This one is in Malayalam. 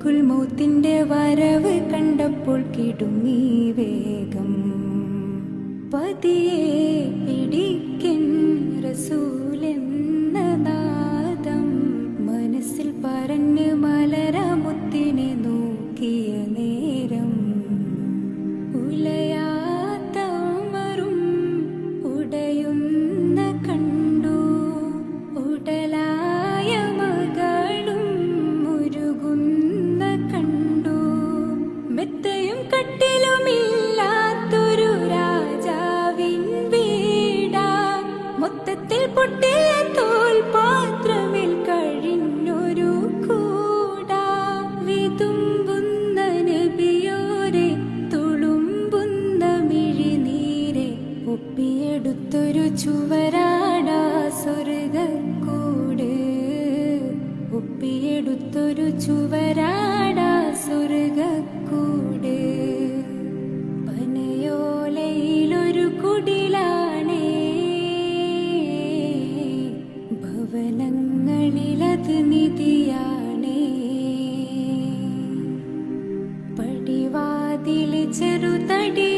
മലക്കുൽ മൗത്തിന്റെ വരവ് കണ്ടപ്പോൾ കിടുങ്ങി വേഗം. പതിയെ പിടിക്കൻ റസൂലെന്ന നാദം മനസ്സിൽ പറഞ്ഞ് മലരമുത്തിനെ നോക്കിയ നേരം ഉലയാത്ത ഉമറും ഉടയുന്ന കണ്ടു. ഉടലായ മകളും മുരുകുന്ന കണ്ടു. മെത്തയും കട്ടിലുമില്ലാത്തൊരു രാജാവിൻ വീടാ. മൊത്തത്തിൽ പൊട്ടിയ തോൽപാത്രമിൽ കഴിഞ്ഞൊരു കൂടാ. വിതുമ്പുന്ന നബിയോരെ തുളുമ്പുന്ന മിഴിനീരെ ഒപ്പിയെടുത്തൊരു ചുവരാടാ സ്വർഗക്കൂട്. ഒപ്പിയെടുത്തൊരു ചുവരാടാ സ്വർഗക്കൂട്. പനയോലയിലൊരു കുടിലാണേ, ഭവനങ്ങളിലത് നിധിയാണേ. പടിവാതിൽ ചെറുതടി